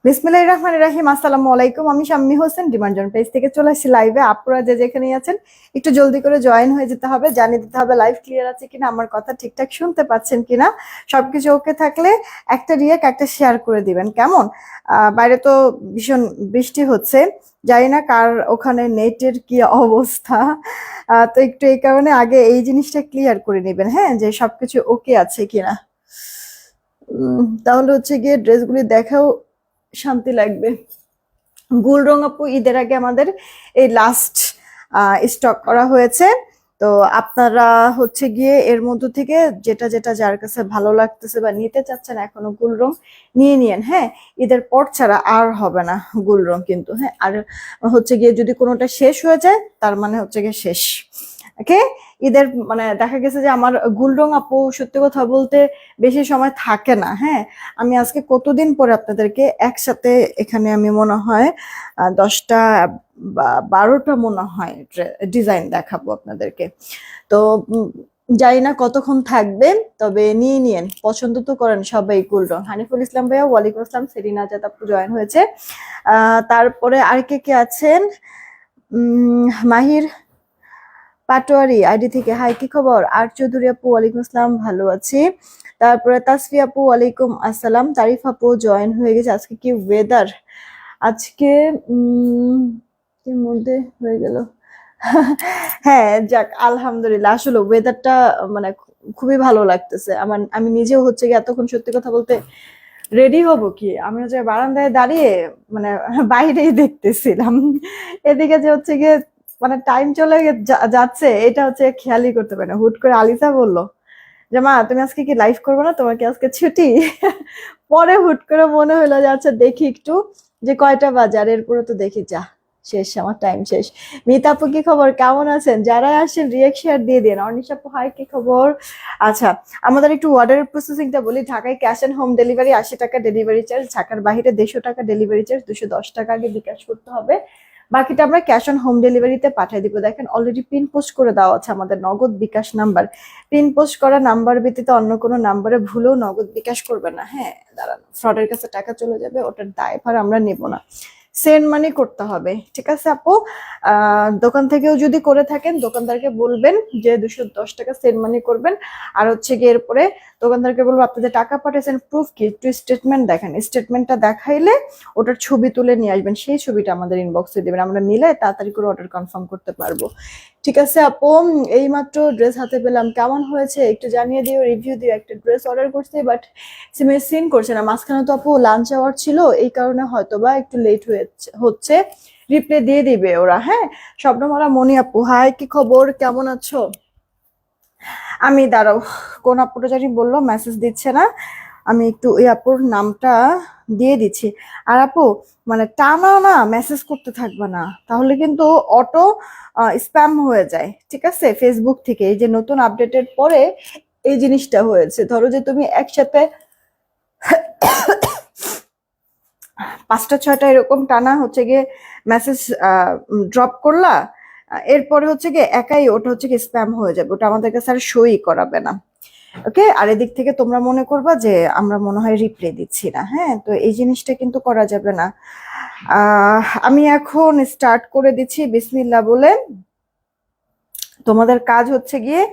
বিসমিল্লাহির রহমানির রহিম। আসসালামু আলাইকুম। আমি শাম্মী হোসেন ডিমান্ড জন পেজ থেকে চলে আসছি লাইভে। আপনারা যে যেখানে আছেন একটু জলদি করে জয়েন হয়ে যেতে হবে, জানিয়ে দিতে হবে লাইভ ক্লিয়ার আছে কিনা, আমার কথা ঠিকঠাক শুনতে পাচ্ছেন কিনা। সবকিছু ওকে থাকলে একটা রিয়েক্ট একটা শেয়ার করে দিবেন, কেমন? বাইরে তো ভীষণ বৃষ্টি হচ্ছে, জানি না কার ওখানে নেটের কি অবস্থা। তো একটু এই কারণে আগে এই জিনিসটা ক্লিয়ার করে নেবেন, হ্যাঁ, যে সবকিছু ওকে আছে কিনা। তাহলে হচ্ছে গিয়ে ড্রেসগুলি দেখাও শান্তি লাগবে। গুল রং আপু ঈদের আগে আমাদের এই লাস্ট স্টক করা হয়েছে, তো আপনারা হচ্ছে গিয়ে এর মধ্য থেকে যেটা যেটা যার কাছে ভালো লাগতেছে বা নিতে চাচ্ছেন এখনো গুল রং নিয়ে নিয়েন, হ্যাঁ। ঈদের পর ছাড়া আর হবে না গুল রং কিন্তু, হ্যাঁ। আর হচ্ছে গিয়ে যদি কোনোটা শেষ হয়ে যায় তার মানে হচ্ছে গিয়ে শেষ, ওকে। ঈদের মানে দেখা গেছে যে আমার গুল রং আপু সত্যি কথা বলতে বেশি সময় থাকে না, হ্যাঁ। আমি আজকে কতদিন পরে আপনাদেরকে একসাথে এখানে আমি মনে হয় 10টা বা 12টা মনে হয় ডিজাইন দেখাবো আপনাদেরকে। তো জানি না কতক্ষণ থাকবে, তবে নিয়ে নিয়েন, পছন্দ তো করেন সবাই গুল রং। হানিফুল ইসলাম ভাইয়া, ওয়ালাইকুম আসসালাম। সেরিনা আজাদ আপু জয়েন হয়েছে। তারপরে আর কে কে আছেন? মাহির পাটোয়ারি আইডি থেকে হাই, কি খবর? আর চৌধুরী আপু, ওয়ালাইকুম আসসালাম, ভালো আছি। তারপরে তাসফি আপু, ওয়ালাইকুম আসসালাম। তারিফ আপু জয়েন হয়ে গেছে। আজকে কি ওয়েদার? আজকে এর মধ্যে হয়ে গেল। হ্যাঁ, যাক আলহামদুলিল্লাহ। আসলে ওয়েদারটা মানে খুবই ভালো লাগতেছে আমার। আমি নিজেও হচ্ছে কি এতক্ষণ সত্যি কথা বলতে রেডি হব কি, আমি হচ্ছে বারান্দায় দাঁড়িয়ে মানে বাইরেই দেখতেছিলাম, এদিকে যে হচ্ছে গিয়ে মানে টাইম চলে যাচ্ছে এটা হচ্ছে খেয়ালই করতে পারে না। হুট করে আলিসা বললো যে মা তুমি আজকে কি লাইভ করবে না, তোমার কি আজকে ছুটি? পরে হুট করে মনে হলো যে আচ্ছা দেখি একটু যে কয়টা বাজে, আর এরপরে তো দেখি যা শেষ, আমার টাইম শেষ। মিতা আপু কি খবর, কেমন আছেন? যারা আসেন রিয়েক্ট শেয়ার দিয়ে দিন। অনিশা আপু হাই, কি খবর? আচ্ছা, আমাদের একটু অর্ডারের প্রসেসিংটা বলি। ঢাকায় ক্যাশ অ্যান্ড হোম ডেলিভারি 80 টাকা ডেলিভারি চার্জ, ঢাকার বাইরে 150 টাকা ডেলিভারি চার্জ, 210 টাকা আগে বিকাশ করতে হবে, বাকিটা আমরা ক্যাশ অন হোম ডেলিভারিতে পাঠিয়ে দিব। দেখেন অলরেডি পিন পোস্ট করে দেওয়া আছে আমাদের নগদ বিকাশ নাম্বার। পিন পোস্ট করা নাম্বার ব্যতীত অন্য কোনো নাম্বারে ভুলেও নগদ বিকাশ করবে না, হ্যাঁ। দাঁড়ানো, ফ্রডের কাছে টাকা চলে যাবে, ওটার দায়ভার আমরা নেব না। সেন্ড মানি করতে হবে, ঠিক আছে আপু? দোকান থেকেও যদি করে থাকেন দোকানদারকে বলবেন যে 210 টাকা সেন্ড মানি করবেন। আর হচ্ছে গিয়ে এরপরে দোকানদারকে বলবো আপনি যে টাকা পাঠিয়েছেন প্রুফ কি, একটু স্টেটমেন্ট দেখেন। স্টেটমেন্টটা দেখাইলে ওটার ছবি তুলে নিয়ে আসবেন, সেই ছবিটা আমাদের ইনবক্সে দেবেন, আমরা মিলে তাড়াতাড়ি করে অর্ডার কনফার্ম করতে পারবো। ঠিক আছে আপু, এইমাত্র ড্রেস হাতে পেলাম, কেমন হয়েছে একটু জানিয়ে দিও, রিভিউ দিও। একটা ড্রেস অর্ডার করছি বাট সিন করছে না, মাঝখানে তো আপু লাঞ্চ আওয়ার ছিল, এই কারণে হয়তো বা একটু লেট হচ্ছে। রিপ্লে দিয়ে দিবে ওরা, হ্যাঁ। স্বপ্নমালা মনি আপু হাই, কি খবর, কেমন আছো? আমি দাঁড়াও, কোন আপুটা জানি বললো মেসেজ দিচ্ছে না, আমি একটু ওই আপুর নামটা দিয়ে দিচ্ছি। আর আপু মানে টানা না মেসেজ করতে থাকবে না, তাহলে কিন্তু অটো স্প্যাম হয়ে যায়, ঠিক আছে? ফেসবুক থেকে এই যে নতুন আপডেটের পরে এই জিনিসটা হয়েছে। ধরো যে তুমি একসাথে 5টা 6টা এরকম টানা হচ্ছে গিয়ে মেসেজ ড্রপ করলা, এরপরে হচ্ছে গিয়ে একাই ওটা হচ্ছে গিয়ে স্প্যাম হয়ে যাবে, ওটা আমাদের কাছে আর শোই করাবে না, ওকে। আর এদিক থেকে তোমরা মনে করবা যে আমরা মনে হয় রিপ্লে দিচ্ছি না, হ্যাঁ। তো এই জিনিসটা কিন্তু করা যাবে না। আমি এখন স্টার্ট করে দিচ্ছি বিসমিল্লাহ বলে। তোমাদের কাজ হচ্ছে গিয়ে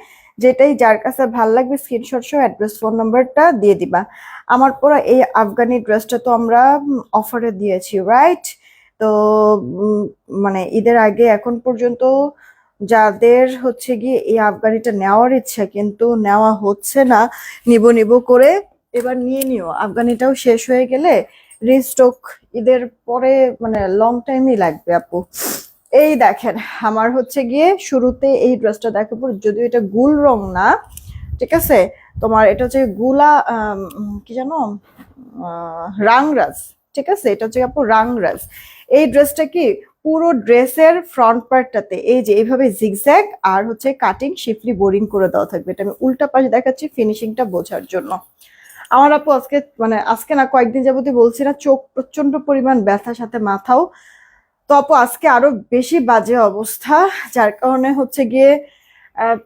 যেটাই যার কাছে ভাল লাগবে স্ক্রিনশট সহ অ্যাড্রেস ফোন নাম্বারটা দিয়ে দিবা। আমার পরা এই আফগানি ড্রেসটা তো আমরা অফারে দিয়েছি, রাইট? তো মানে ঈদের আগে এখন পর্যন্ত যাদের হচ্ছে গিয়ে এই আফগানিটা নেওয়ার ইচ্ছা কিন্তু নেওয়া হচ্ছে না, নিব নিব করে এবার নিয়ে নিও। আফগানিটাও শেষ হয়ে গেলে রিস্টক ঈদের পরে মানে লং টাইমই লাগবে আপু। এই দেখেন আমার হচ্ছে গিয়ে শুরুতে এই ড্রেসটা দেখাবো, যদিও এটা গুল রং না, ঠিক আছে? তোমার এটা হচ্ছে গুলা কি জানো রাংরাজ, ঠিক আছে, এটা হচ্ছে আপু রাংরাজ। এই ড্রেসটা কি পুরো ড্রেসের ফ্রন্ট পার্টটাতে এই যে এইভাবে জিগজ্যাগ আর হচ্ছে কাটিং শিফলি বোরিং করে দেওয়া থাকবে। এটা আমি উল্টা পাশে দেখাচ্ছি ফিনিশিংটা বোঝার জন্য। আমার আপু আজকে মানে আজকে না কয়েকদিন যাবতই বলছি না, চোখ প্রচন্ড পরিমাণ ব্যথার সাথে মাথাও। তো আপু আজকে আরো বেশি বাজে অবস্থা, যার কারণে হচ্ছে গিয়ে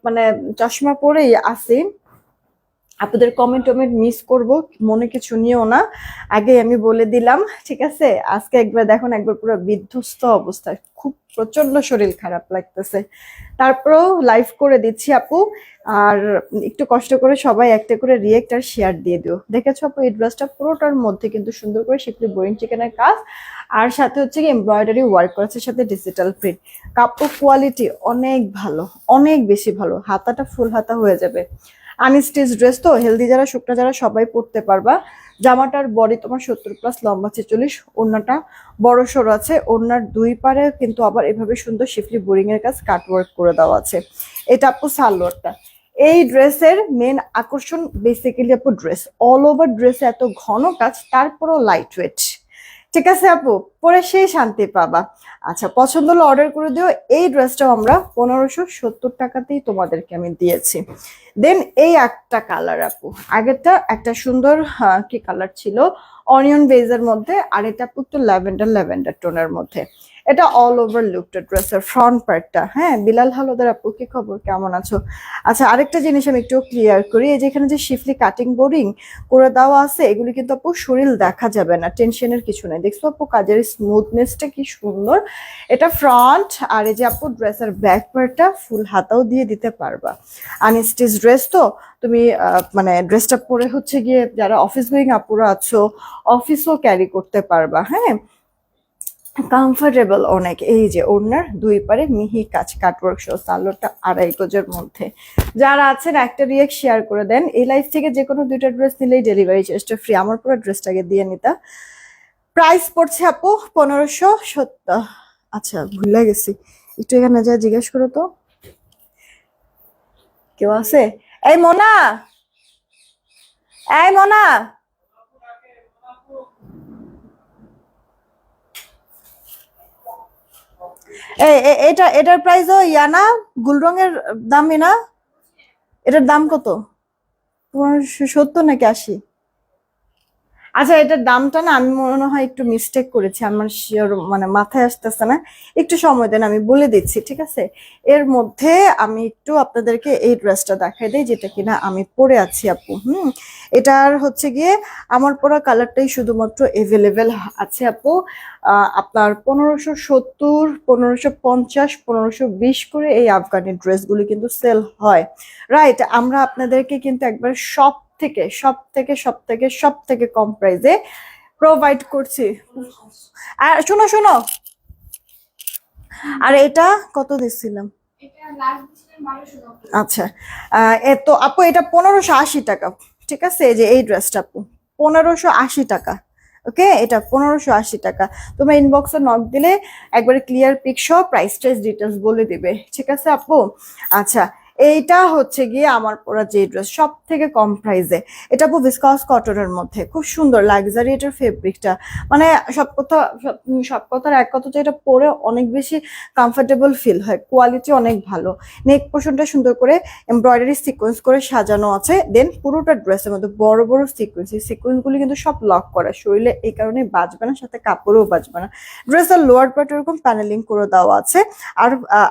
মানে চশমা পরেই আছি। আপনাদের কমেন্ট টমেন্ট মিস করব, মনে কিছু নিও না, আগে আমি বলে দিলাম, ঠিক আছে। আজকে একবার দেখুন, একবার পুরো বিধ্বস্ত অবস্থা, খুব প্রচন্ড শরীর খারাপ লাগতেছে, তারপরেও লাইভ করে দিচ্ছি আপু। আর একটু কষ্ট করে সবাই একটা করে রিয়েক্ট আর শেয়ার দিয়ে দিও। দেখেছো আপু, এই ড্রেসটা পুরোটার মধ্যে কিন্তু সুন্দর করে শিপলি বোরিং চিকেনের কাজ, আর সাথে হচ্ছে কি এমব্রয়ডারি ওয়ার্ক করেছে, সাথে ডিজিটাল প্রিন্ট। কাপড় কোয়ালিটি অনেক ভালো, অনেক বেশি ভালো, হাতাটা ফুল হাতা হয়ে যাবে। আনস্টিচ ড্রেস তো, হেলদি যারা শুকনা যারা সবাই পরতে পারবা। জামাটার বডি তোমার 70+, লম্বা 46, ওড়নাটা বড় সড়ো আছে, ওড়নার দুই পারে কিন্তু আবার এভাবে সুন্দর শিফলি বোরিং এর কাজ কাট ওয়ার্ক করে দেওয়া আছে। এটা আপু সালোয়ারটা। এই ড্রেসের মেন আকর্ষণ বেসিক্যালি আপু ড্রেস, অল ওভার ড্রেসে এত ঘন কাজ, তারপরও লাইট ওয়েট, ঠিক আছে আপু, পরে সেই শান্তি পাবা। আচ্ছা, পছন্দ হলে অর্ডার করে দিও। এই ড্রেসটাও আমরা 1570 টাকাতেই তোমাদেরকে আমি দিয়েছি। দেন এই একটা কালার আপু, আগেরটা একটা সুন্দর কি কালার ছিল, অনিয়ন বেজের মধ্যে, আর এটা আপু একটু ল্যাভেন্ডার ল্যাভেন্ডার টোনের মধ্যে। এটা অল ওভার লুকটা ড্রেসের ফ্রন্ট পার্টটা। হ্যাঁ, বিলাল হালদার আপু, কি খবর, কেমন আছো? আচ্ছা, আরেকটা জিনিস আমি একটু ক্লিয়ার করি, এই যে এখানে যে শিফলি কাটিং বোরিং করে দেওয়া আছে, এগুলি কিন্তু আপু শরীর দেখা যাবে না, টেনশনের কিছু নাই। দেখছো আপু কাজের স্মুথনেসটা কি সুন্দর। এটা ফ্রন্ট, আর এই যে আপু ড্রেসের ব্যাক পার্টটা ফুল হাতাও দিয়ে দিতে পারবা। আনস্টিচ ড্রেস তো, তুমি মানে ড্রেসটা পরে হচ্ছে গিয়ে যারা অফিস গোয়িং আপুরা আছো, অফিসও ক্যারি করতে পারবা। হ্যাঁ, কমফোর্টেবল অনেক। এই যে ওড়নার দুই পারে মিহি কাজ কাটওয়ার্ক সহ, সালোয়ারটা 2.5 গজের মধ্যে। যারা আছেন একটা রিয়েক্ট শেয়ার করে দেন। এই লাইফ থেকে যে কোনো 2টা ড্রেস নিলেই ডেলিভারি চার্জটা ফ্রি। আমার পুরো ড্রেসটাকে দিয়ে নিতা। প্রাইস পড়ছে আপু 1570। আচ্ছা, ভুলে গেছি, একটু এখানে যা জিজ্ঞেস করো তো, কেউ আছে? এই মোনা, এই মোনা, এটা এটার প্রাইস ও ইয়া না, গুল রঙের দামই না? এটার দাম কত? 1570 নাকি 80? আচ্ছা, এটার দামটা না আমি মনে হয় একটু মিস্টেক করেছি, আমার শিওর মানে মাথায় আসতেছে না, একটু সময় দেন আমি বলে দিচ্ছি, ঠিক আছে। এর মধ্যে আমি একটু আপনাদেরকে এই ড্রেসটা দেখাই দিই, যেটা কিনা আমি পরে আছি আপু। এটার হচ্ছে গিয়ে আমার পরা কালারটাই শুধুমাত্র এভেলেবেল আছে আপু। আপনার 1570, 1550, 1520 করে এই আফগানি ড্রেসগুলি কিন্তু সেল হয়, রাইট। আমরা আপনাদেরকে কিন্তু একবার সব থেকে কম প্রাইসে প্রোভাইড করছি। আর শোনো শোনো, আর এটা কত দিচ্ছিলাম? আচ্ছা, তো আপু এটা 1580 টাকা, ঠিক আছে। এই যে এই ড্রেসটা আপু 1580 টাকা, ওকে, এটা 1580 টাকা। তোমরা ইনবক্সে নক দিলে একবারে ক্লিয়ার পিক সহ প্রাইস টাইস ডিটেলস বলে দিবে, ঠিক আছে আপু। আচ্ছা, এইটা হচ্ছে গিয়ে আমার পরা যে ড্রেস সব থেকে কম প্রাইসে। এটা আপু ভিসকস কটনের মধ্যে, খুব সুন্দর লাক্সারি এটার ফেব্রিকটা। মানে সব কথার এক কথা, যে এটা পরে অনেক বেশি কমফোর্টেবল ফিল হয়, কোয়ালিটি অনেক ভালো। নেক পোর্শনটা সুন্দর করে এমব্রয়ডারি সিকোয়েন্স করে সাজানো আছে। দেন পুরোটা ড্রেসের মধ্যে বড় বড় সিকোয়েন্স, এই সিকোয়েন্সগুলি কিন্তু সব লক করা, শরীরে এই কারণে বাজবে না, সাথে কাপড়ও বাজবে না। ড্রেসের লোয়ার পার্ট এরকম প্যানেলিং করে দেওয়া আছে,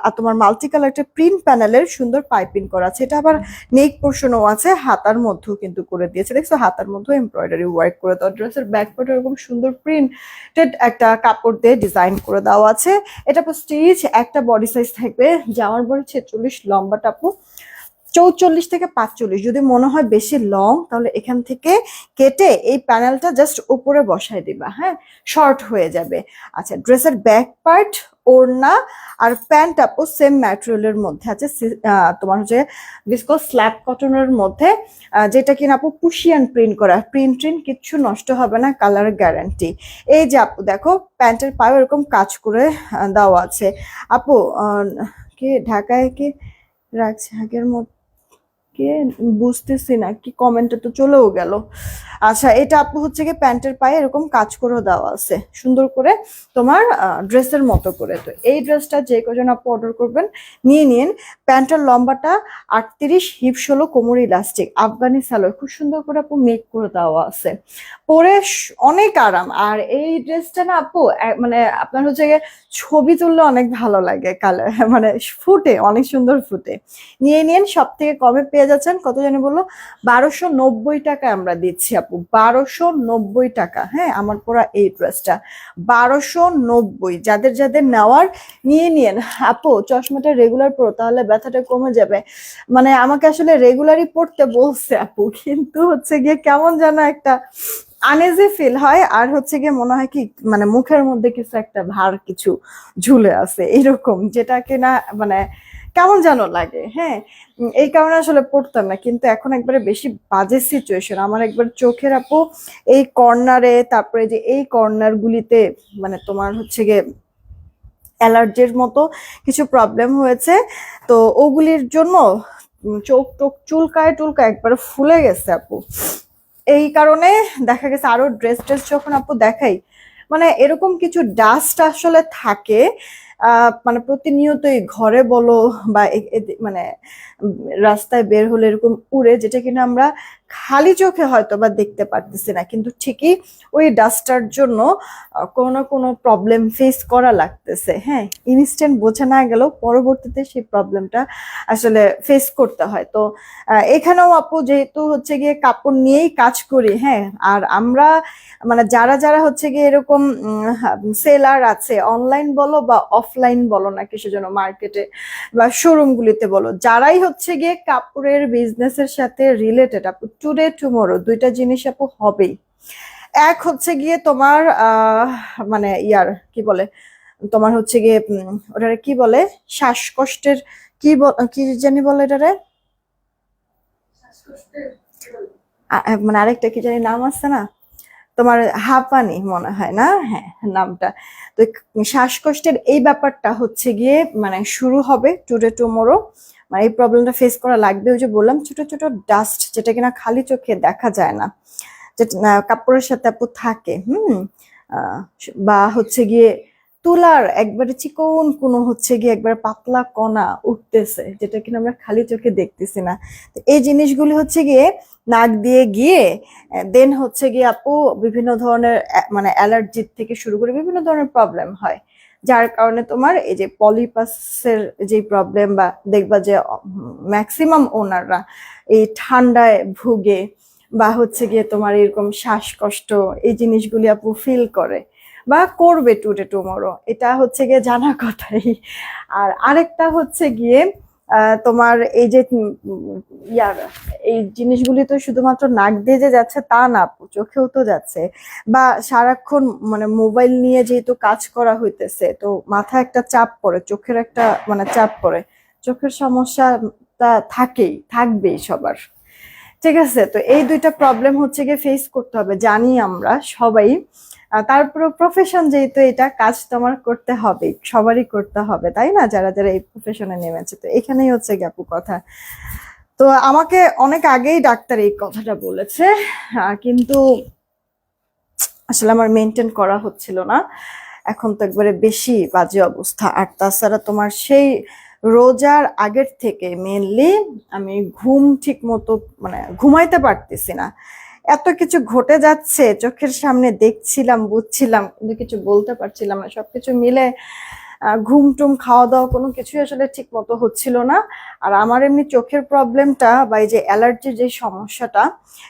আর তোমার মাল্টি কালার একটা প্রিন্ট প্যানেলের সুন্দর পাইপিং করা আছে। এটা আবার নেক পোর্শনও আছে, হাতার মধ্যেও কিন্তু করে দিয়েছে, দেখছো হাতার মধ্যেও এমব্রয়ডারি ওয়ার্ক করে দেওয়া। ড্রেসের ব্যাক পার্ট এরকম সুন্দর প্রিন্টেড একটা কাপড় দিয়ে ডিজাইন করে দেওয়া আছে। এটা স্টিচ একটা বডি সাইজ থাকবে, জামার বডি 46, লম্বাটা আপু 44 থেকে 45। যদি মনে হয় বেশি লং, তাহলে এখান থেকে কেটে এই প্যানেলটা জাস্ট উপরে বসায় দিবা, হ্যাঁ, শর্ট হয়ে যাবে। আচ্ছা, ড্রেসের ব্যাক পার্ট, ওড়না আর প্যান্ট আপু সেম ম্যাটেরিয়ালের মধ্যে আছে, তোমার হচ্ছে ভিসকস স্ল্যাব কটনের মধ্যে, যেটা কিনা আপু পুশিয়ান প্রিন্ট করা, প্রিন্ট কিচ্ছু নষ্ট হবে না, কালার গ্যারান্টি। এই যে আপু দেখো, প্যান্টের পায়ে এরকম কাজ করে দেওয়া আছে আপু। কি ঢাকায় কি রাখছে আগের মতো? কে বুঝতেছি না কি, কমেন্টে তো চলেও গেল। আচ্ছা, এটা আপু হচ্ছে কি প্যান্টের পায়ে এরকম কাজ করে দেওয়া আছে সুন্দর করে তোমার ড্রেসের মতো করে। তো এই ড্রেসটা যে কজন আপু অর্ডার করবেন নিয়ে নিন। প্যান্টের লম্বাটা 38, হিপ 16, কোমর ইলাস্টিক, আফগানি সালোয়ার, খুব সুন্দর করে আপু মেক করে দেওয়া আছে। পরে অনেক আরাম। আর এই ড্রেসটা না আপু মানে আপনার হচ্ছে গিয়ে ছবি তুললে অনেক ভালো লাগে, কালার মানে ফুটে, অনেক সুন্দর ফুটে। নিয়ে নিন, সব থেকে কমে পেয়ে যাচ্ছেন, কত জানি বললো 1290 টাকা আমরা দিচ্ছি আপু, 1290 টাকা। হ্যাঁ, আমার পরা এই ড্রেসটা 1290। যাদের যাদের নেওয়ার নিয়ে নিন আপু। চশমাটা রেগুলার পরো, তাহলে ব্যথাটা কমে যাবে। মানে আমাকে আসলে রেগুলারই পড়তে বলছে আপু, কিন্তু হচ্ছে গিয়ে কেমন যেন একটা আনইজি ফিল হয়, আর হচ্ছে গিয়ে মনে হয় কি মানে মুখের মধ্যে কিছু একটা ভার কিছু ঝুলে আছে এরকম, যেটা কিনা মানে কেমন যেন লাগে। হ্যাঁ, এই কারণে আসলে পড়তাম না, কিন্তু এখন একবারে বেশি বাজে সিচুয়েশন আমার, একবার চোখের আপু এই কর্নারে, তারপরে যে এই কর্নার গুলিতে মানে তোমার হচ্ছে গিয়ে অ্যালার্জির মতো কিছু প্রবলেম হয়েছে। তো ওগুলির জন্য চোখ টোক চুলকায় টুলকায় একবারে ফুলে গেছে আপু। এই কারণে দেখা গেছে আরো ড্রেস ট্রেস যখন আপু দেখাই, মানে এরকম কিছু ডাস্ট আসলে থাকে মানে প্রতিনিয়তই ঘরে বলো বা মানে রাস্তায় বের হলে এরকম উড়ে, যেটা কিনা আমরা খালি চোখে হয়তো বা দেখতে পারতেছি না, কিন্তু ঠিকই ওই ডাস্টার জন্য কোনো না কোনো প্রবলেম ফেস করা লাগতেছে। হ্যাঁ, ইনস্ট্যান্ট বোঝা না গেলেও পরবর্তীতে সেই প্রবলেমটা আসলে ফেস করতে হয়। তো এখানেও আপু যেহেতু হচ্ছে গিয়ে কাপড় নিয়েই কাজ করি, হ্যাঁ, আর আমরা মানে যারা যারা হচ্ছে গিয়ে এরকম সেলার আছে, অনলাইন বলো বা অফলাইন বলো না কিছু জন্য, মার্কেটে বা শোরুম গুলিতে বলো, যারাই হচ্ছে গিয়ে কাপড়ের বিজনেসের সাথে রিলেটেড আপু, টুডে টুমোরো দুইটা জিনিস আপু হবেই। এক হচ্ছে গিয়ে তোমার মানে ইয়ার কি বলে, তোমার হচ্ছে গিয়ে ওটারে কি বলে, শ্বাসকষ্টের কি জানি বলে এটারে, মানে আরেকটা কি জানি নাম আছে না, তোমার হাঁপানি মনে হয় না, হ্যাঁ নামটা। তো শ্বাসকষ্টের এই ব্যাপারটা হচ্ছে গিয়ে মানে শুরু হবে টুডে টুমোরো। মানে এই প্রবলেমটা ফেস করা লাগবে। ওই যে বললাম ছোট ছোট ডাস্ট, যেটা কিনা খালি চোখে দেখা যায় না, যেটা কাপড়ের সাথে আপু থাকে, আহ, বা হচ্ছে গিয়ে তুলার একবারে চিকন কোনো হচ্ছে গিয়ে একবারে পাতলা কণা উঠতেছে, যেটা কিনা আমরা খালি চোখে দেখতেছি না। তো এই জিনিসগুলি হচ্ছে গিয়ে নাক দিয়ে গিয়ে দেন হচ্ছে গিয়ে আপু বিভিন্ন ধরনের মানে অ্যালার্জির থেকে শুরু করে বিভিন্ন ধরনের প্রবলেম হয়, যার কারণে তোমার এই যে পলিপাসের যে প্রবলেম, বা দেখবা যে ম্যাক্সিমাম ওনাররা এই ঠান্ডায় ভুগে, বা হচ্ছে গিয়ে তোমার এরকম শ্বাসকষ্ট, এই জিনিসগুলি আপু ফিল করে বা করবে টুডে টুমোরো, এটা হচ্ছে গিয়ে জানা কথাই। আর আরেকটা হচ্ছে গিয়ে তোমার এই যে ইয়ার এই জিনিসগুলি তো শুধুমাত্র নাক দিয়ে যে যাচ্ছে তা না আপু, চোখেও তো যাচ্ছে। বা সারাক্ষণ মানে মোবাইল নিয়ে যেহেতু কাজ করা হইতেছে, তো মাথায় একটা চাপ পড়ে, চোখের একটা মানে চাপ পড়ে, চোখের সমস্যাটা থাকবেই সবার। ঠিক আছে, তো এই দুইটা প্রবলেম হচ্ছে গিয়ে ফেস করতে হবে, জানি আমরা সবাই। তারপরে প্রফেশন যেহেতু, এটা কাজ তোমার করতে হবে, সবারই করতে হবে, তাই না, যারা যারা এই প্রফেশনে নেমেছে। তো এখানেই হচ্ছে গ্যাপু কথা। তো আমাকে অনেক আগেই ডাক্তার এই কথাটা বলেছে, কিন্তু আসলে আমার মেনটেন করা হচ্ছিল না। এখন তো একবারে বেশি বাজে অবস্থা। আর তাছাড়া তোমার সেই রোজার আগের থেকে মেনলি আমি ঘুম ঠিক মতো মানে ঘুমাইতে পারতেছি না। এত কিছু ঘটে যাচ্ছে চোখের সামনে, দেখছিলাম বুঝছিলাম, কিন্তু কিছু বলতে পারছিলাম না। সবকিছু মিলে ঘুম টুম খাওয়া দাওয়া কোনো কিছুই আসলে ঠিক মতো হচ্ছিল না। আর আমার এমনি চোখের প্রবলেমটা বা এই যে অ্যালার্জির যে সমস্যাটা,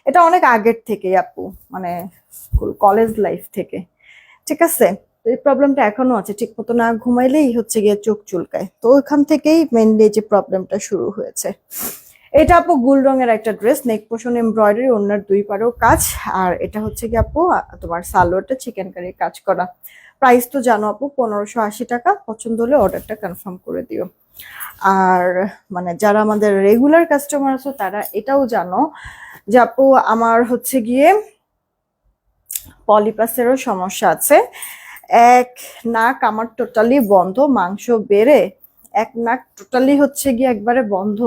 এটা অনেক আগের থেকেই আপু, মানে স্কুল কলেজ লাইফ থেকে। ঠিক আছে, তো এই প্রবলেমটা এখনো আছে, ঠিক মতো না ঘুমাইলেই হচ্ছে গিয়ে চোখ চুলকায়। তো ওইখান থেকেই মেনলি যে প্রবলেমটা শুরু হয়েছে। এটা আপু গুল রঙের একটা ড্রেস, নেক পোষণ এমব্রয়ডারি, ওনার দুই পারেও কাজ। আর এটা হচ্ছে কি আপু তোমার সালোয়ারটা চিকেন কারির কাজ করা। প্রাইস তো জানো আপু, 1580 টাকা। পছন্দ হলে অর্ডারটা কনফার্ম করে দিও। আর মানে যারা আমাদের রেগুলার কাস্টমার আছো তারা এটাও জানো যে আপু আমার হচ্ছে গিয়ে পলিপাসেরও সমস্যা আছে। এক, নাক আমার টোটালি বন্ধ, মাংস বেড়ে এক নাক টোটালি হচ্ছে গিয়ে একবারে বন্ধ।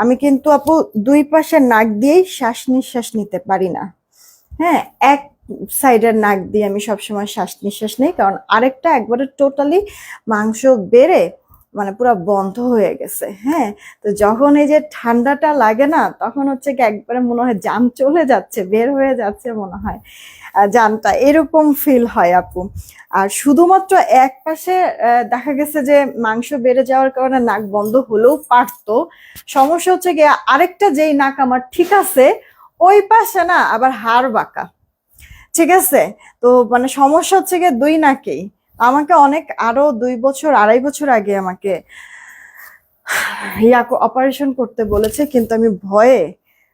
আমি কিন্তু আপু দুই পাশে নাক দিয়েই শ্বাস নিঃশ্বাস নিতে পারি না। হ্যাঁ, এক সাইডের নাক দিয়ে আমি সবসময় শ্বাস নিঃশ্বাস নেই, কারণ আরেকটা একবারে টোটালি মাংস বেড়ে মানে পুরো বন্ধ হয়ে গেছে। হ্যাঁ, তো যখন এই যে ঠান্ডাটা লাগে না, তখন হচ্ছে কি একবারে মনে হয় জান চলে যাচ্ছে, বের হয়ে যাচ্ছে মনে হয় জানটা, এরকম ফিল হয় আপু। আর শুধুমাত্র এক পাশে দেখা গেছে যে মাংস বেড়ে যাওয়ার কারণে নাক বন্ধ হলেও পারতো। সমস্যা হচ্ছে গিয়ে আরেকটা যেই নাক আমার ঠিক আছে, ওই পাশে না আবার হাড় বাঁকা। ঠিক আছে, তো মানে সমস্যা হচ্ছে গিয়ে দুই নাকেই। আমাকে অনেক আরো 2 বছর 2.5 বছর আগে আমাকে অপারেশন করতে বলেছে, কিন্তু আমি ভয়ে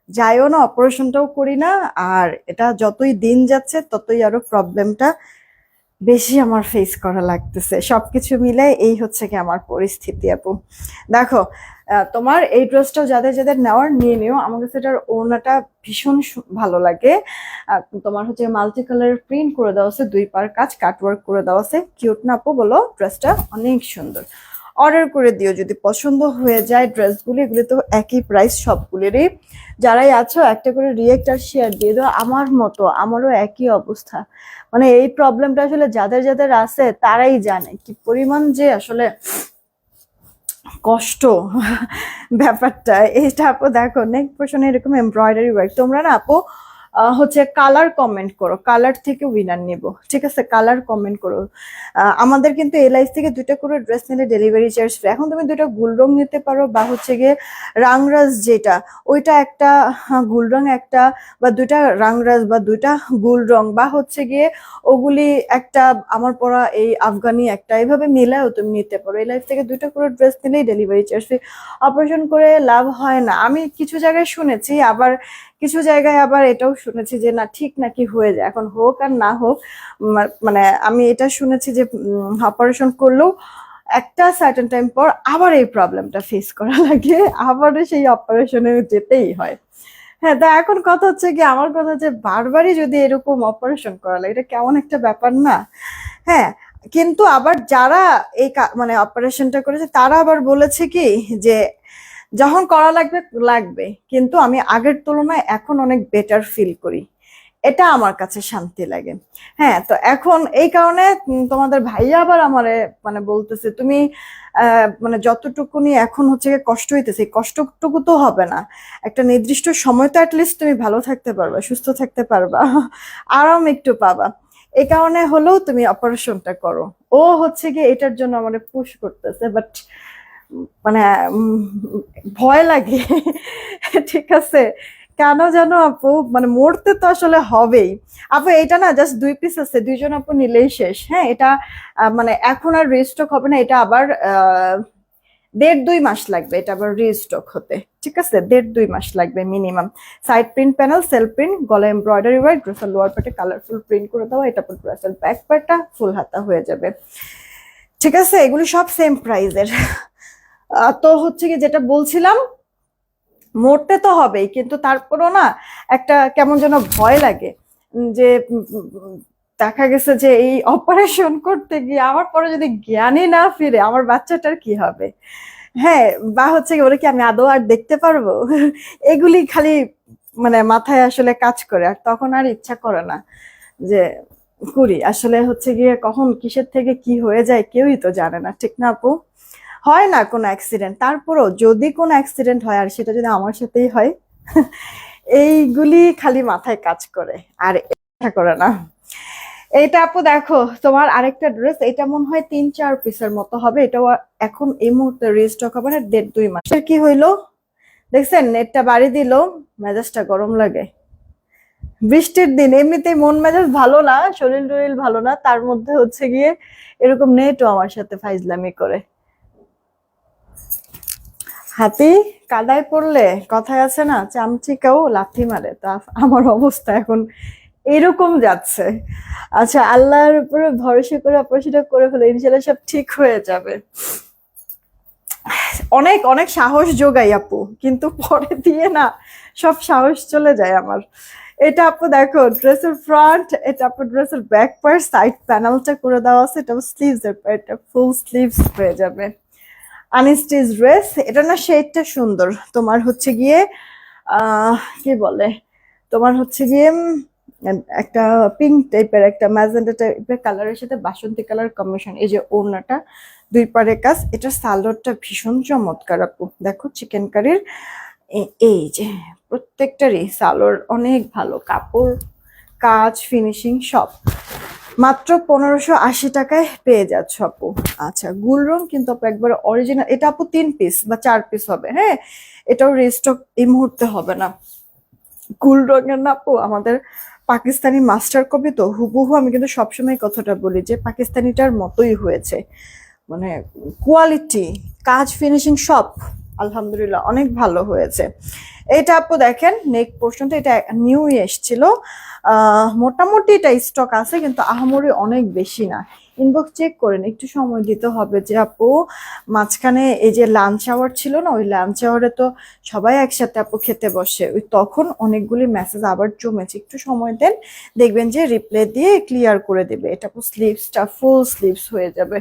যাইও না, অপারেশনটাও করি না। আর এটা যতই দিন যাচ্ছে ততই আরো প্রবলেমটা বেশি আমার ফেস করা লাগতেছে। সবকিছু মিলে এই হচ্ছে কি আমার পরিস্থিতি আপু। দেখো, তোমার এই ড্রেসটাও যাদের যাদের নেওয়ার নিয়ে নিও। আমার কাছে এটার ওড়নাটা ভীষণ ভালো লাগে। তোমার হচ্ছে মাল্টি কালারের প্রিন্ট করে দেওয়া আছে, 2 পার কাজ কাটওয়ার্ক করে দেওয়া আছে। কিউট না আপু বলো? ড্রেসটা অনেক সুন্দর। অর্ডার করে দিও যদি পছন্দ হয়ে যায় ড্রেসগুলি। এগুলি তো একই প্রাইস সবগুলিরই। যারাই আছো একটা করে রিয়েক্ট আর শেয়ার দিয়ে দাও। আমার মতো আমারও একই অবস্থা। মানে এই প্রবলেমটা আসলে যাদের যাদের আছে তারাই জানে কি পরিমাণ যে আসলে কষ্ট ব্যাপারটা। এটা আপু দেখো, নেক পোর্শনে এরকম এমব্রয়ডারি ওয়ার্ক। তোমরা না আপু হচ্ছে কালার কমেন্ট করো, কালার থেকে উইনার নিব। ঠিক আছে, কালার কমেন্ট করো। আমাদের কিন্তু এলআইসি থেকে 2টা করে ড্রেস নিলে ডেলিভারি চার্জ ফ্রি। এখন তুমি 2টা গুল রং নিতে পারো, বা হচ্ছে গিয়ে রাংরাজ যেটা, ওইটা একটা গুল রং একটা, বা 2টা রাংরাজ বা 2টা গুল রং, বা হচ্ছে গিয়ে ওগুলি একটা আমার পরা এই আফগানি একটা, এইভাবে মিলায়ও তুমি নিতে পারো। এলআইসি থেকে 2টা করে ড্রেস নিলেই ডেলিভারি চার্জ ফ্রি। অপারেশন করে লাভ হয় না আমি কিছু জায়গায় শুনেছি, আবার কিছু জায়গায় আবার এটাও শুনেছি যে না ঠিক নাকি হয়ে যায়। এখন হোক আর না হোক, মানে আমি এটা শুনেছি যে অপারেশন করলেও একটা সার্টেন টাইম পর আবার এই প্রবলেমটা ফেস করা লাগে, আবার সেই অপারেশনে যেতেই হয়। হ্যাঁ, তা এখন কথা হচ্ছে কি, আমার কথা হচ্ছে বারবারই যদি এরকম অপারেশন করা লাগে, এটা কেমন একটা ব্যাপার না? হ্যাঁ, কিন্তু আবার যারা এই মানে অপারেশনটা করেছে তারা আবার বলেছে কি যে যখন করা লাগবে লাগবে, কিন্তু আমি আগের তুলনায় এখন অনেক বেটার ফিল করি। এটা আমার কাছে শান্তি লাগে। হ্যাঁ, তো এখন এই কারণে তোমাদের ভাইয়া আবার আমারে মানে বলতেছে তুমি মানে যতটুকুনি এখন হচ্ছে কষ্ট হইতেছে, কষ্টটুকু তো হবে না, একটা নির্দিষ্ট সময় তো অ্যাটলিস্ট তুমি ভালো থাকতে পারবা, সুস্থ থাকতে পারবা, আরাম একটু পাবা। এই কারণে হলেও তুমি অপারেশনটা করো। ও হচ্ছে গিয়ে এটার জন্য আমাদের পুশ করতেছে, বাট মানে ভয় লাগে। ঠিক আছে, কেন জানো আপু, মানে মরতে তো আসলে হবেই আপু। এটা না জাস্ট 2 পিস আছে, 2জন আপু নিলেই শেষ। হ্যাঁ, এটা মানে এখন আর রিস্টক হবে না, এটা আবার 1.5-2 মাস লাগবে এটা আবার রিস্টক হতে। ঠিক আছে, 1.5-2 মাস লাগবে মিনিমাম। সাইড প্রিন্ট প্যানেল, সেল প্রিন্ট, গলা এমব্রয়ডারি ওয়ার্ক, ড্রেসের লোয়ার পার্টে কালারফুল প্রিন্ট করে দেওয়া, এটা পর ড্রেসের ব্যাক পার্টটা ফুল হাতা হয়ে যাবে। ঠিক আছে, এগুলি সব সেম প্রাইজের। তো হচ্ছে কি যেটা বলছিলাম, মরতে তো হবেই, কিন্তু তারপরও না একটা কেমন যেন ভয় লাগে যে দেখা গেছে যে এই অপারেশন করতে গিয়ে আমার পরে যদি জ্ঞানই না ফিরে আমার বাচ্চাটার কি হবে। হ্যাঁ, বা হচ্ছে ওরা কি আমি আদৌ আর দেখতে পারবো? এগুলি খালি মানে মাথায় আসলে কাজ করে, আর তখন আর ইচ্ছা করে না যে করি। আসলে হচ্ছে গিয়ে কখন কিসের থেকে কি হয়ে যায় কেউই তো জানে না, ঠিক না আপু? হয় না কোনো অ্যাক্সিডেন্ট, তারপরও যদি কোনো অ্যাক্সিডেন্ট হয় আর সেটা যদি আমার সাথেই হয়, এইগুলি খালি মাথায় কাজ করে, আর এটা করে না। এইটা আপু দেখো, তোমার আরেকটা ড্রেস, এটা মনে হয় 3-4 পিসের মতো হবে। এটাও এখন এই মুহূর্তে রিস্টক হবে না, 1.5-2 মাসের। কি হইলো দেখছেন, নেটটা বাড়ি দিল, মেজাজটা গরম লাগে। বৃষ্টির দিন এমনিতেই মন মেজাজ ভালো না, শরীর টরিল ভালো না, তার মধ্যে হচ্ছে গিয়ে এরকম নেটও আমার সাথে ফাইজলামি করে। হাতি কাদায় পড়লে কথায় আছে না, চামচিকাও লাথি মারে, তা আমার অবস্থা এখন এরকম যাচ্ছে। আচ্ছা, আল্লাহর উপরে ভরসা করে অপারেশনটা করে ফেলে, ইনশাল্লাহ সব ঠিক হয়ে যাবে। অনেক অনেক সাহস যোগাই আপু, কিন্তু পরে দিয়ে না সব সাহস চলে যায় আমার। এটা আপু দেখো ড্রেসের ফ্রন্ট, এটা আপু ড্রেসের ব্যাক পার্ট, সাইড প্যানেলটা করে দেওয়া আছে, এটা স্লিভস এর, এটা ফুল স্লিভস হয়ে যাবে। আনস্টিচ ড্রেস, এটা না শেডটা সুন্দর, তোমার হচ্ছে গিয়ে কি বলে, তোমার হচ্ছে গিয়ে একটা পিঙ্ক টাইপের একটা ম্যাজেন্টা টাইপের কালারের সাথে বাসন্তী কালার কম্বিনেশন। এই যে ওড়নাটা দুই পারে কাজ, এটা সালোয়ারটা ভীষণ চমৎকার আপু, দেখো চিকেন কারির এই যে প্রত্যেকটারই সালোয়ার অনেক ভালো, কাপড় কাজ ফিনিশিং সব মাত্র 1580 টাকায় পেয়ে যাচ্ছ আপু। আচ্ছা গুলরং কিন্তু আপু একবার অরিজিনাল, এটা আপু 3 পিস বা 4 পিস হবে, হ্যাঁ এটাও রিস্টক এই মুহূর্তে হবে না। গুল রঙের না আপু আমাদের পাকিস্তানি মাস্টার কপি, তো হুবহু আমি কিন্তু সবসময় কথাটা বলি যে পাকিস্তানিটার মতোই হয়েছে, মানে কোয়ালিটি কাজ ফিনিশিং সব আলহামদুলিল্লাহ অনেক ভালো হয়েছে। এটা আপু দেখেন নেক পোর্শনটা, এটা নিউ এসেছিল, মোটামুটি এটা স্টক আছে কিন্তু আহামরি অনেক বেশি না। ইনবক্স চেক করেন, একটু সময় দিতে হবে যে আপু মাঝখানে এই যে লাঞ্চ আওয়ার ছিল না, ওই লাঞ্চ আওয়ারে তো সবাই একসাথে আপু খেতে বসে, ওই তখন অনেকগুলি মেসেজ আবার জমেছে, একটু সময় দেন দেখবেন যে রিপ্লাই দিয়ে ক্লিয়ার করে দেবে। এটা আপু স্লিভসটা ফুল স্লিভস হয়ে যাবে।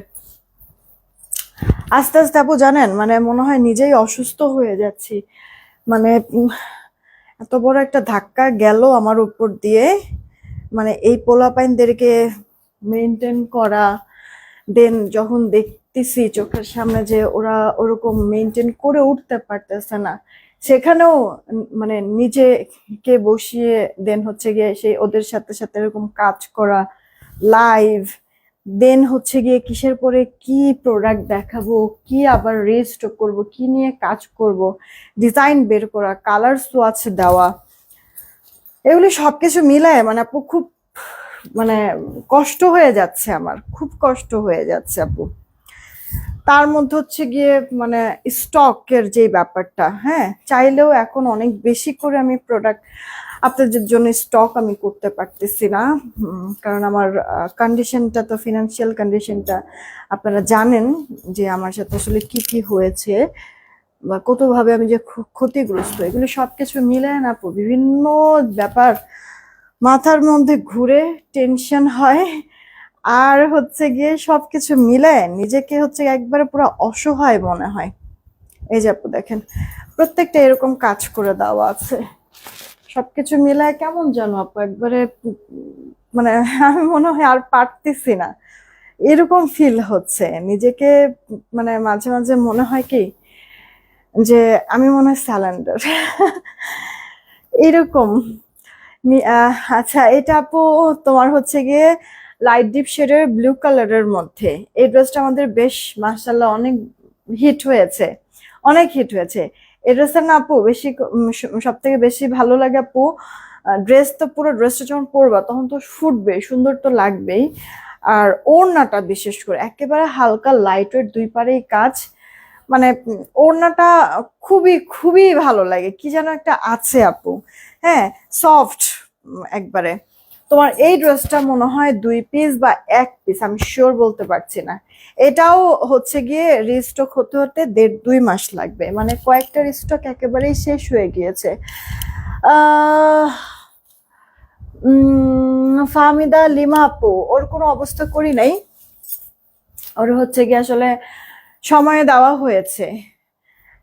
আস্তে আস্তে আপু জানেন মানে মনে হয় নিজেই অসুস্থ হয়ে যাচ্ছি, মানে এত বড় একটা ধাক্কা গেল আমার উপর দিয়ে, মানে এই পোলাপাইনদেরকে মেনটেন করা, দেন যখন দেখতেছি চোখের সামনে যে ওরা ওরকম মেনটেন করে উঠতে পারতেছে না, সেখানেও মানে নিজেকে বসিয়ে দেন হচ্ছে গিয়ে সেই ওদের সাথে সাথে এরকম কাজ করা লাইভ, দেন হচ্ছে গিয়ে কিসের পরে কি প্রোডাক্ট দেখাবো, কি আবার রেজিস্টার করব, কি নিয়ে কাজ করব, ডিজাইন বের করা, কালার সোয়াচ দেওয়া, এগুলি সবকিছু মিলায় মানে আপু খুব মানে কষ্ট হয়ে যাচ্ছে, আমার খুব কষ্ট হয়ে যাচ্ছে আপু। তার মধ্যে হচ্ছে গিয়ে মানে স্টকের যে ব্যাপারটা, হ্যাঁ চাইলেও এখন অনেক বেশি করে আমি প্রোডাক্ট আপনাদের জন্য স্টক আমি করতে পারতেছি না, কারণ আমার কন্ডিশনটা তো ফিনান্সিয়াল কন্ডিশনটা আপনারা জানেন যে আমার সাথে আসলে কি কি হয়েছে বা কতভাবে আমি যে ক্ষতিগ্রস্ত, এগুলো সবকিছু মিলে না আপু বিভিন্ন ব্যাপার মাথার মধ্যে ঘুরে টেনশন হয়, আর হচ্ছে গিয়ে সবকিছু মিলে নিজেকে হচ্ছে একবারে পুরো অসহায় মনে হয়। এই যে আপু দেখেন প্রত্যেকটা এরকম কাজ করে দেওয়া আছে, সবকিছু মিলায় কেমন জানো আপু একবারে মানে আমি মনে হয় আর পারতেছি না এরকম ফিল হচ্ছে নিজেকে, মানে মাঝে মাঝে মনে হয় কি যে আমি মনে হয় স্যালেন্ডার এরকম। আচ্ছা এটা আপু তোমার হচ্ছে গিয়ে লাইট ডিপ শেডের ব্লু কালারের মধ্যে, এই ড্রেসটা আমাদের বেশ মাশাআল্লাহ অনেক হিট হয়েছে, অনেক হিট হয়েছে। এই ড্রেসটা না আপু বেশি সব থেকে বেশি ভালো লাগে আপু, ড্রেস তো পুরো ড্রেসটা যখন পরবা তখন তো ফুটবে, সুন্দর তো লাগবেই, আর ওড়নাটা বিশেষ করে একেবারে হালকা লাইট ওয়েট, দুই পারেই কাজ, মানে ওড়নাটা খুবই খুবই ভালো লাগে, কি যেন একটা আছে আপু, হ্যাঁ সফট একবারে। তোমার এই ড্রেসটা মনে হয় 2 পিস বা 1 পিস, আমি শিওর বলতে পারছি না, এটাও হচ্ছে গিয়ে রিস্টক হতে হতে 1.5-2 মাস লাগবে, মানে কয়েকটা রিস্টক একেবারেই শেষ হয়ে গিয়েছে। আহ ফাহমিদা লিমা আপু ওর কোনো অবস্থা করি নাই, ওর হচ্ছে গিয়ে আসলে সময় দেওয়া হয়েছে,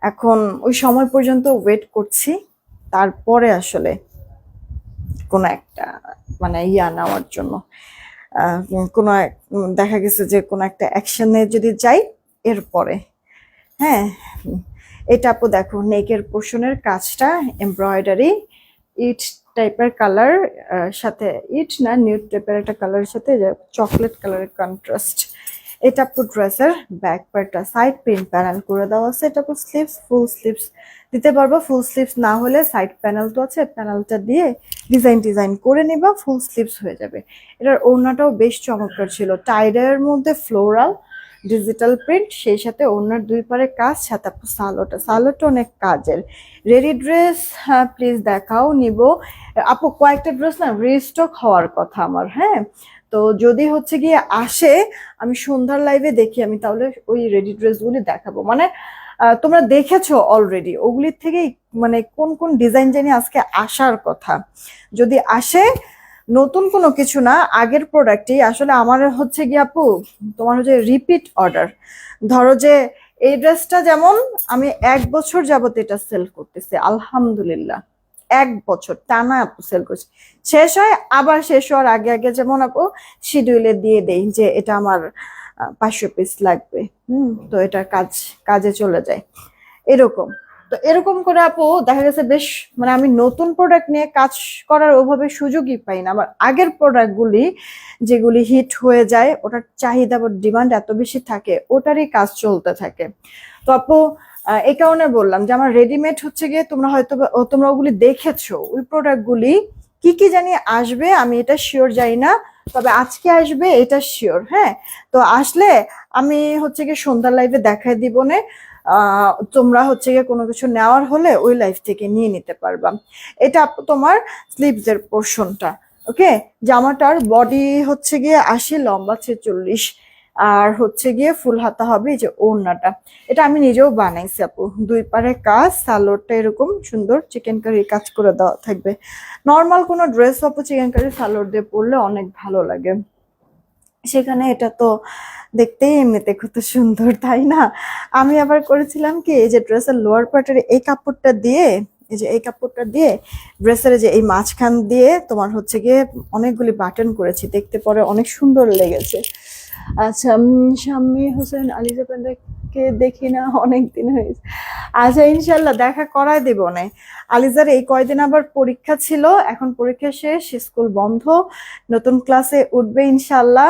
এখন ওই সময় পর্যন্ত ওয়েট করছি, তারপরে আসলে কোনো একটা মানে নেওয়ার জন্য কোনো দেখা গেছে যে কোনো একটা অ্যাকশনে যদি যাই এরপরে। হ্যাঁ এটা আপু দেখো নেকের পোর্শনের কাজটা এমব্রয়ডারি ইট টাইপের কালার, সাথে ইট না নিউড টাইপের একটা কালারের সাথে চকলেট কালারের কন্ট্রাস্ট। এটা আপু ড্রেসের ব্যাক পার্টটা সাইড পিন প্যানেল করে দেওয়া আছে, এটা আপু স্লিভস ফুল স্লিভস দিতে পারবো, ফুল স্লিভস না হলে সাইড প্যানেল তো আছে, প্যানেলটা দিয়ে ডিজাইন করে নিবা, ফুল স্লিভস হয়ে যাবে। এটার ওড়নাটাও বেশ চমৎকার ছিল, টাইডার মধ্যে ফ্লোরাল ডিজিটাল প্রিন্ট, সেই সাথে ওড়নার দুই পারে কাজ, সাথে আপু সালোটা অনেক কাজের। রেডি ড্রেস হ্যাঁ প্লিজ দেখাও, নিব আপু কয়েকটা ড্রেস না রিস্টক হওয়ার কথা আমার, হ্যাঁ তো যদি হচ্ছে গিয়ে আসে আমি সন্ধ্যার লাইভে দেখি, আমি তাহলে ওই রেডি ড্রেসগুলি দেখাবো, মানে তোমরা দেখেছো অলরেডি ওগুলির থেকেই মানে কোন কোন ডিজাইন জানি আজকে আসার কথা, যদি আসে নতুন কোনো কিছু না আগের প্রোডাক্টই আসলে আমার হচ্ছে গিয়ে আপু তোমার হচ্ছে রিপিট অর্ডার, ধরো যে এই ড্রেসটা যেমন আমি 1 বছর যাবত এটা সেল করতেছি আলহামদুলিল্লাহ, 1 বছর টানা আপু সেল করছি। শেষ হয় আবার শেষ হওয়ার আগে আগে যেমন আপু শিডিউলে দিয়ে দেই যে এটা আমার 500 পিস লাগবে, তো এটা কাজে চলে যায় এরকম। তো এরকম করে আপু দেখা গেছে বেশ, মানে আমি নতুন প্রোডাক্ট নিয়ে কাজ করার ওভাবে সুযোগই পাই না। আমার আগের প্রোডাক্ট গুলি যেগুলি হিট হয়ে যায়, ওটার চাহিদা বা ডিমান্ড এত বেশি থাকে, ওটারই কাজ চলতে থাকে। তো আপু এই কারণে বললাম যে আমার রেডিমেড হচ্ছে গিয়ে তোমরা হয়তো তোমরা ওগুলি দেখেছো, ওই প্রোডাক্ট গুলি কি কি জানি আসবে আমি এটা শিওর জানি না, তবে আজকে আসবে এটা শিওর। হ্যাঁ, তো আসলে আমি হচ্ছে গিয়ে সন্ধ্যার লাইভে দেখাই দিব না, তোমরা হচ্ছে গিয়ে কোনো কিছু নেওয়ার হলে ওই লাইভ থেকে নিয়ে নিতে পারবা। এটা আপু তোমার স্লিভস এর পোর্শনটা। ওকে, জামাটার বডি হচ্ছে গিয়ে 80, লম্বা 46, আর হচ্ছে গিয়ে ফুল হাতা হবে। এই যে ওড়নাটা, এটা আমি নিজেও বানাইছি আপু, 2 পারে কাজ, সালোয়ারটা এরকম সুন্দর চিকেন কারি কাজ করে দেওয়া থাকবে। নর্মাল কোনো ড্রেস আপু চিকেন কারি সালোয়ার দিয়ে পরলে অনেক ভালো লাগে, সেখানে এটা তো দেখতেই এমনিতে কত সুন্দর, তাই না? আমি আবার করেছিলাম কি, এই যে ড্রেসের লোয়ার পার্টের এই কাপড়টা দিয়ে, এই যে এই কাপড়টা দিয়ে ড্রেসের যে এই মাঝখান দিয়ে তোমার হচ্ছে গিয়ে অনেকগুলি বাটন করেছি, দেখতে পরে অনেক সুন্দর লেগেছে। আচ্ছা, শাম্মী হোসেন, আলিজা পান্ডাকে দেখি না অনেক দিন হয়েছে। আচ্ছা, ইনশাল্লাহ দেখা করায় দেব না। আলিজার এই কয়দিন আবার পরীক্ষা ছিল, এখন পরীক্ষা শেষ, স্কুল বন্ধ, নতুন ক্লাসে উঠবে ইনশাল্লাহ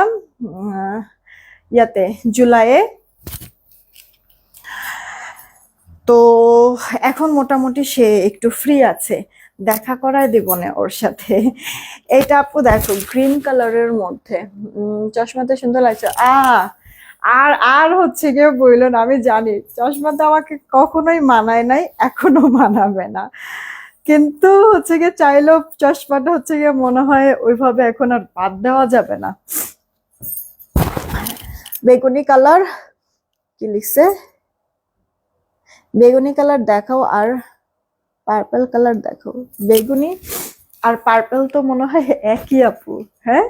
ইয়াতে জুলাইয়ে। তো এখন মোটামুটি সে একটু ফ্রি আছে, দেখা করায় দেব না ওর সাথে। এটা আপু দেখো গ্রিন কালারের মধ্যে, চশমাতে সুন্দর লাগছে। আর আর হচ্ছে গিয়ে বললো না, আমি জানি চশমাটা আমাকে কখনোই মানায় নাই, এখনো মানাবে না, কিন্তু হচ্ছে গিয়ে চাইলেও চশমাটা হচ্ছে গিয়ে মনে হয় ওইভাবে এখন আর বাদ দেওয়া যাবে না। বেগুনি কালার, কি লিখছে, বেগুনি কালার দেখাও আর পার্পল কালার দেখাও। বেগুনি আর পার্পল তো মনে হয় একই আপু। হ্যাঁ,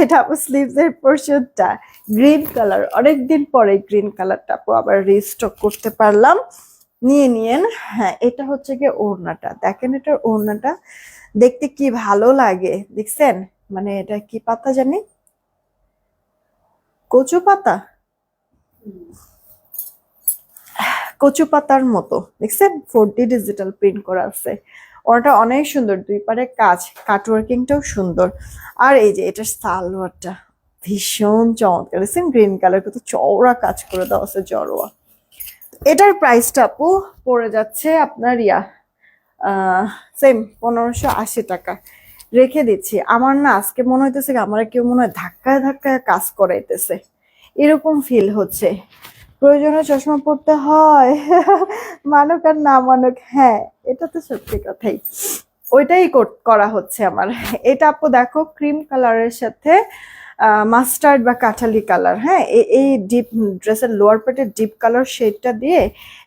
এটা আপু স্লিভস এর পোর্শনটা গ্রিন কালার, অনেকদিন পরে গ্রিন কালারটা আপু আবার রিস্টক করতে পারলাম, নিয়ে নিয়েন। হ্যাঁ, এটা হচ্ছে গিয়ে ওড়নাটা, দেখেন এটার ওড়নাটা দেখতে কি ভালো লাগে, দেখছেন? মানে এটা কি পাতা জানি, কচু পাতা, কচু পাতার মতো, দেখছেন 4D ডিজিটাল প্রিন্ট করা আছে। ওটা অনেক সুন্দর, 2 পারে কাজ, কাটওয়ার্কিংটাও সুন্দর। আর এই যে এটার সালোয়ারটা ভীষণ চমৎকার, দেখছেন গ্রিন কালার, কত চওড়া কাজ করে দেওয়া আছে, জড়োয়া। এটার প্রাইসটা আপু পড়ে যাচ্ছে আপনার সেম 1580 টাকা। রেখে দিচ্ছি। আমার না আজকে মনে হইতেছে আমার কেউ মনে হয় ধাক্কায় ধাক্কায় কাজ করাইতেছে, এরকম ফিল হচ্ছে। প্রয়োজনে চশমা পড়তে হয়, মানুক আর না মানুক, হ্যাঁ এটা তো সত্যি কথাই, ওইটাই করা হচ্ছে আমার। এটা আপু দেখো ক্রিম কালারের সাথে মাস্টার্ড বা কাঠালি কালার। হ্যাঁ, এই ডিপ ড্রেসের লোয়ার পার্টের ডিপ কালার শেডটা দিয়ে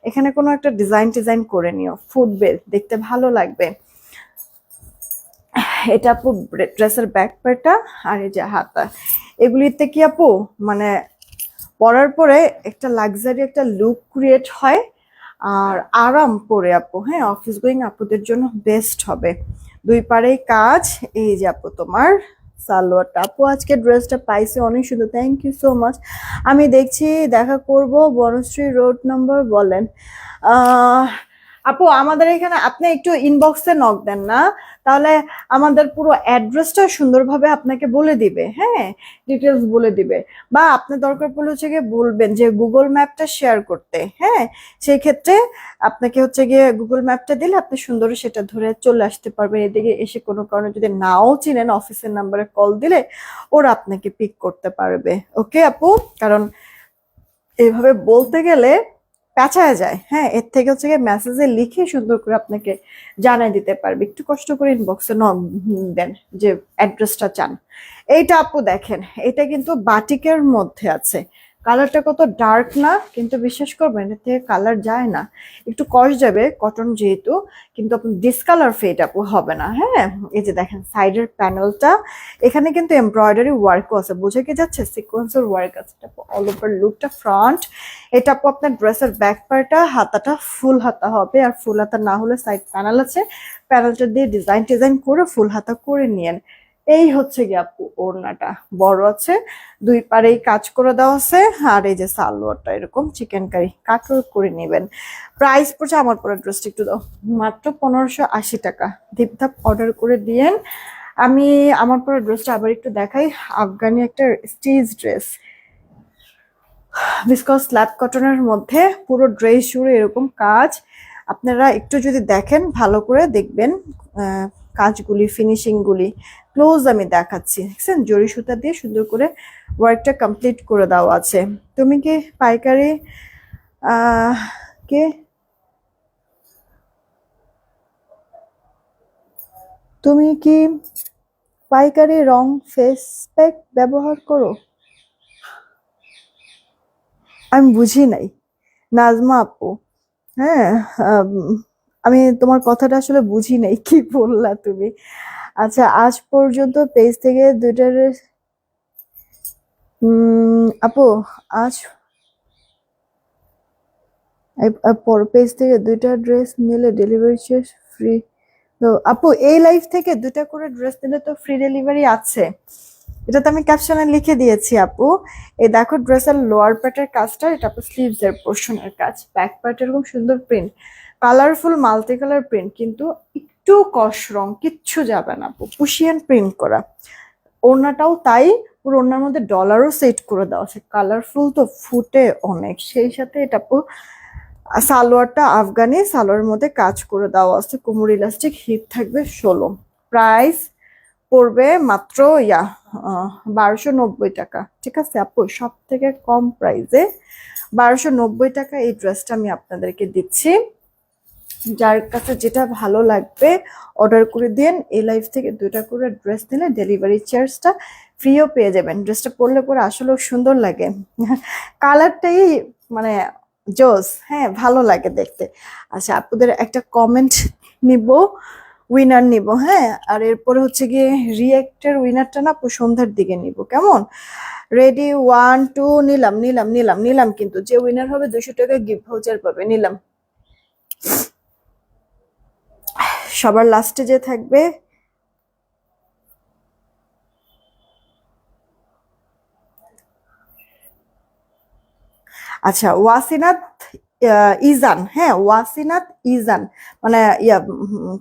এখানে কোনো একটা ডিজাইন করে নিও, ফুটবে, দেখতে ভালো লাগবে। এটা আপু ড্রেসের ব্যাক পার্টটা, আর এই যে হাতা, এগুলিতে কি আপু মানে পরার পরে একটা লাক্সারি একটা লুক ক্রিয়েট হয়, আর আরাম পরে আপু। হ্যাঁ, অফিস গোয়িং আপুদের জন্য বেস্ট হবে। 2 পারেই কাজ। এই যে আপু তোমার সালোয়ারটা, আপু আজকে ড্রেসটা পাইছি অনেক সুন্দর, থ্যাংক ইউ সো মাচ। আমি দেখছি দেখা করব, বনশ্রী রোড নাম্বার বলেন। আপু আমাদের এখানে আপনি একটু ইনবক্সে নক দেন না, তাহলে আমাদের পুরো অ্যাড্রেসটা সুন্দরভাবে আপনাকে বলে দিবে। হ্যাঁ, ডিটেলস বলে দিবে, বা আপনি দরকার পড়লে হচ্ছে গিয়ে বলবেন যে গুগল ম্যাপটা শেয়ার করতে। হ্যাঁ, সেই ক্ষেত্রে আপনাকে হচ্ছে গিয়ে গুগল ম্যাপটা দিলে আপনি সুন্দর সেটা ধরে চলে আসতে পারবেন। এদিকে এসে কোনো কারণে যদি নাও চিনেন, অফিসের নাম্বারে কল দিলে ওরা আপনাকে পিক করতে পারবে। ওকে আপু, কারণ এইভাবে বলতে গেলে পেঁচায় যায়। হ্যাঁ, এর থেকে হচ্ছে গিয়ে মেসেজে লিখে সুন্দর করে আপনাকে জানাই দিতে পারবে। একটু কষ্ট করে ইনবক্সে নক দেন যে অ্যাড্রেসটা চান। এইটা আপু দেখেন, এটা কিন্তু বাটিকের মধ্যে আছে, কালারটা কত ডার্ক না, কিন্তু বিশ্বাস করবেন এর থেকে কালার যায় না, একটু কষ যাবে কটন যেহেতু, কিন্তু আপনার ডিসকালার ফেড আপু হবে না। হ্যাঁ, এই যে দেখেন সাইডের প্যানেলটা, এখানে কিন্তু এমব্রয়ডারি ওয়ার্কও আছে, বুঝে কি যাচ্ছে, সিকোয়েন্সের ওয়ার্ক আছে। এটা অল ওভার লুকটা ফ্রন্ট, এটা আপু আপনার ড্রেসের ব্যাক পার্টটা, হাতাটা ফুল হাতা হবে, আর ফুল হাতা না হলে সাইড প্যানেল আছে, প্যানেলটা দিয়ে ডিজাইন করে ফুল হাতা করে নিয়েন। এই হচ্ছে গিয়ে আপু ওড়নাটা, বড় আছে, দুই পারেই কাজ করে দেওয়া আছে, আর এই যে সালোয়ারটা এরকম চিকেন কারি কাটর করে নেবেন। প্রাইস পড়ছে, আমার পরে ড্রেসটা একটু দাও, মাত্র 1580 টাকা। ধিপধাপ অর্ডার করে দিয়েন। আমি আমার পরে ড্রেসটা আবার একটু দেখাই, আফগানি একটা স্টিচ ড্রেস, বিসকজ স্ল্যাব কটনের মধ্যে পুরো ড্রেস জুড়ে এরকম কাজ। আপনারা একটু যদি দেখেন, ভালো করে দেখবেন কাজগুলি, ফিনিশিং গুলি ক্লোজ আমি দেখাচ্ছি, দেখছেন জরি সুতা দিয়ে সুন্দর করে ওয়ার্কটা কমপ্লিট করে দেওয়া আছে। তুমি কি পাইকারি কে তুমি কি পাইকারি রং ফেস প্যাক ব্যবহার করো? আমি বুঝি নাই, নাজমা আপু। হ্যাঁ, আমি তোমার কথাটা আসলে বুঝি নাই, কি বললা তুমি? আচ্ছা, আজ পর্যন্ত পেজ থেকে দুইটার আপু, আজ পেজ থেকে দুইটা ড্রেস নিলে ডেলিভারি চার্জ ফ্রি। তো আপু, এই লাইফ থেকে দুইটা করে ড্রেস নিলে তো ফ্রি ডেলিভারি আছে, এটা তো আমি ক্যাপশনে লিখে দিয়েছি আপু। এই দেখো ড্রেসের লোয়ার পার্টের কাজটা, এটা আপু স্লিভস এর পোর্শনের কাজ, ব্যাক পার্ট এরকম সুন্দর print, colourful multi colour print, কিন্তু একটু কস রং কিচ্ছু যাবে না আপু, পুশিয়ান প্রিন্ট করা। ওড়নাটাও তাই, পুরো ওড়নার মধ্যে ডলারও সেট করে দেওয়া আছে, কালারফুল তো ফুটে অনেক। সেই সাথে এটা আপু সালোয়ারটা আফগানি সালোয়ারের মধ্যে কাজ করে দেওয়া আছে, কোমর ইলাস্টিক, হিপ থাকবে 16। প্রাইস পড়বে মাত্র 1290 টাকা। ঠিক আছে আপু, সব থেকে কম প্রাইসে 1290 টাকা এই ড্রেসটা আমি আপনাদেরকে দিচ্ছি। যার কাছে যেটা ভালো লাগবে অর্ডার করে দিন। এই লাইফ থেকে দুইটা করে ড্রেস নিলে ডেলিভারি চার্জটা ফ্রিও পেয়ে যাবেন। ড্রেসটা পরলে পরে আসলেও সুন্দর লাগে, কালারটাই মানে জোস, হ্যাঁ ভালো লাগে দেখতে। আচ্ছা, আপনাদের একটা কমেন্ট নিব, উইনার নিব, হ্যাঁ, আর এরপরে হচ্ছে গিয়ে রিয়েক্টের উইনারটা না সন্ধ্যার দিকে নিব, কেমন? রেডি, 1 2, নিলাম নিলাম নিলাম নিলাম, কিন্তু যে উইনার হবে 200 টাকা গিফট ভাউচার পাবে, নিলাম। সবার লাস্টে যে থাকবে, আচ্ছা ওয়াসিনাত ইজান, হ্যাঁ ওয়াসিনাত ইজান, মানে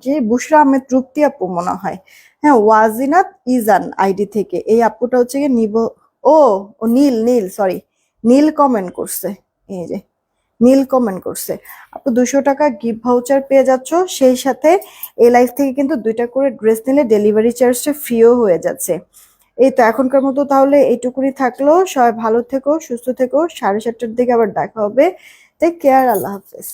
কি বুশরা আহমেদ তৃপ্তি আপু মনে হয়। হ্যাঁ, ওয়াজিনাত ইজান আইডি থেকে এই আপুটা হচ্ছে গিয়ে নিব। ও ও নীল নীল, সরি, নীল কমেন্ট করছে, এই যে নীল কমেন্ট করছে। আপু 200 টাকা গিফট ভাউচার পেয়ে যাচ্ছ, সেই সাথে এই লাইফ থেকে কিন্তু দুইটা করে ড্রেস নিলে ডেলিভারি চার্জটা ফ্রিও হয়ে যাচ্ছে। এই তো এখনকার মতো তাহলে এইটুকুনি থাকলো, সবাই ভালো থেকো, সুস্থ থেকো, 7:30টার দিকে আবার দেখা হবে। টেক কেয়ার, আল্লাহ হাফেজ।